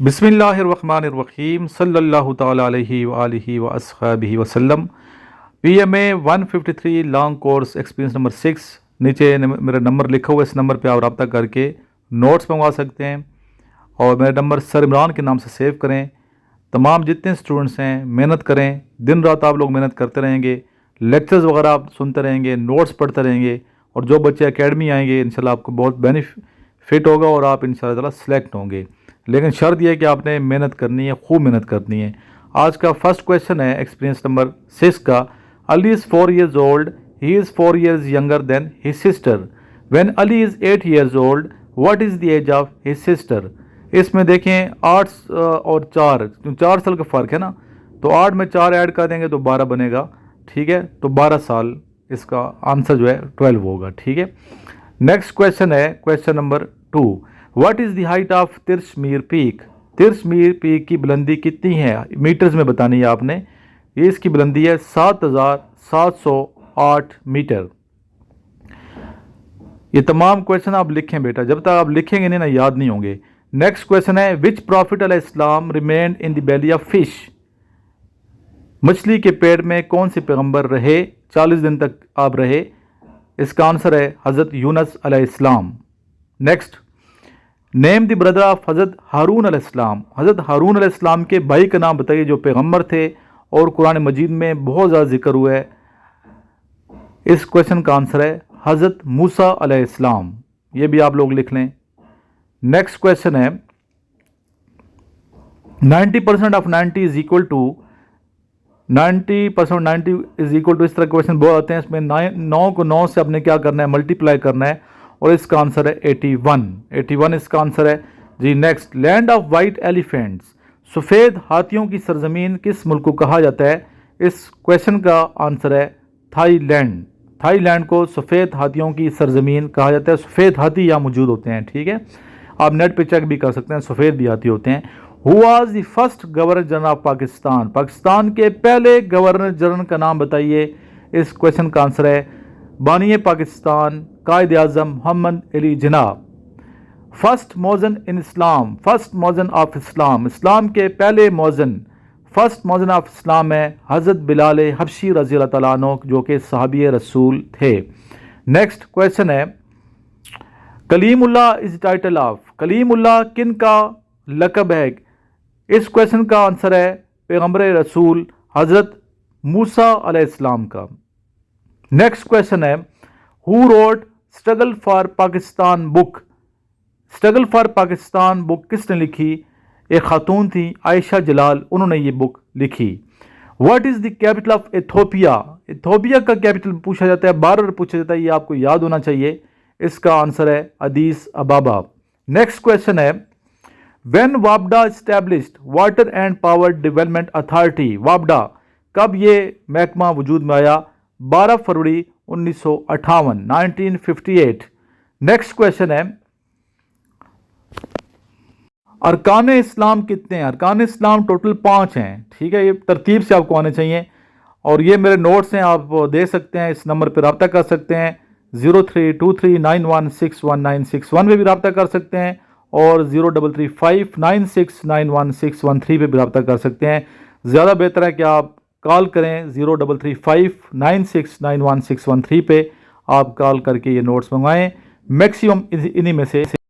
बिस्मिल्लाहिर्रहमानिर्रहीम सल्लल्लाहु ताला अलैहि व आलिहि व अस्हाबिहि वसल्लम। PMA 153 long course experience number 6। नीचे मेरा नंबर लिखा हुआ है, इस नंबर पे आप रब्ता करके नोट्स मंगवा सकते हैं और मेरा नंबर सर इमरान के नाम से सेव करें। तमाम जितने स्टूडेंट्स हैं मेहनत करें, दिन रात आप लोग मेहनत करते रहेंगे, लेक्चर्स वगैरह आप सुनते रहेंगे, नोट्स पढ़ते रहेंगे और जो बच्चे एकेडमी आएंगे इंशाल्लाह आपको बहुत बेनिफिट होगा और आप इंशाल्लाह सेलेक्ट होंगे। लेकिन शर्त यह है कि आपने मेहनत करनी है, खूब मेहनत करनी है। आज का फर्स्ट क्वेश्चन है एक्सपीरियंस नंबर 6 का। Ali is 4 years old, he is 4 years younger than his sister. When Ali is 8 years old, what is the age of his sister? इसमें देखें 8 और 4 साल का फ़र्क है ना, तो 8 में 4 ऐड कर देंगे तो 12 बनेगा। ठीक है, तो 12 साल इसका आंसर जो है 12 होगा। ठीक है, नेक्स्ट क्वेश्चन है question number 2। What is the height of Tirich Mir peak? Tirich Mir peak की बुलंदी कितनी है? मीटर्स में बतानी है आपने। ये इसकी बुलंदी है 7,708 मीटर। ये तमाम क्वेश्चन आप लिखें बेटा, जब तक आप लिखेंगे नहीं ना याद नहीं होंगे। नेक्स्ट क्वेश्चन है विच प्रॉफिट अलैहिस्सलाम remained in the belly of fish? मछली के पेट में कौन से पैगंबर रहे? 40 दिन तक आप रहे। इसका आंसर है हज़रत यूनुस अलैहिस्सलाम। Next, name the brother of हज़रत हारून अलैहिस्सलाम। हज़रत हारून अलैहिस्सलाम के भाई का नाम बताइए जो पैगंबर थे और कुरान मजीद में बहुत ज़्यादा जिक्र हुआ है। इस क्वेश्चन का आंसर है हज़रत मूसा अलैहिस्सलाम। ये भी आप लोग लिख लें। नेक्स्ट क्वेश्चन है 90% of 90 is equal to 90% 90 is equal to, इस तरह क्वेश्चन बहुत आते हैं। इसमें 9 को 9 से आपने क्या करना है, मल्टीप्लाई करना है और इसका आंसर है 81 इसका आंसर है जी। Next, land of white elephants, सफ़ेद हाथियों की सरजमीन किस मुल्क को कहा जाता है? इस क्वेश्चन का आंसर है थाईलैंड। थाईलैंड को सफ़ेद हाथियों की सरजमीन कहा जाता है। सफ़ेद हाथी यहाँ मौजूद होते हैं। ठीक है, आप नेट पे चेक भी कर सकते हैं, सफ़ेद भी हाथी होते हैं। Who was the first governor general of Pakistan? Pakistan के पहले गवर्नर जनरल का नाम बताइए। इस क्वेश्चन का आंसर है बानी पाकिस्तान कायद आज़म मोहम्मद अली जिन्ना। फर्स्ट मौज़न इन इस्लाम, फर्स्ट मौज़न ऑफ इस्लाम, इस्लाम के पहले मौज़न, फर्स्ट मौज़न ऑफ इस्लाम है हज़रत बिलाल हबशी रज़ी अल्लाह तआला अन्हु जो कि सहाबी रसूल थे। नेक्स्ट क्वेश्चन है Kalimullah is title of, Kalimullah किन का लक़ब है? इस क्वेश्चन का आंसर है पैगंबर रसूल हज़रत मूसा अलैहिस्सलाम का। नेक्स्ट क्वेश्चन है who wrote struggle for Pakistan book? Struggle for Pakistan book किसने लिखी? एक खातून थी आयशा जलाल, उन्होंने ये बुक लिखी। What is the capital of Ethiopia? Ethiopia का कैपिटल पूछा जाता है, बार बार पूछा जाता है, ये आपको याद होना चाहिए। इसका आंसर है अदीस अबाबा। नेक्स्ट क्वेश्चन है व्हेन वापडा established water and power development authority? वापडा कब ये महकमा वजूद में आया? 12 फरवरी 1958 1958। नेक्स्ट क्वेश्चन है अरकान इस्लाम कितने हैं? अरकान इस्लाम टोटल 5 हैं। ठीक है, ये तरतीब से आपको आने चाहिए और ये मेरे नोट्स हैं, आप दे सकते हैं। इस नंबर पर रब्ता कर सकते हैं, 0323916196 में भी रब्ता कर सकते हैं और 0335969161 पे भी रब्ता कर सकते हैं। ज़्यादा बेहतर है कि आप कॉल करें 0335969161 पे आप कॉल करके ये नोट्स मंगवाएं। मैक्सिमम इन्हीं में से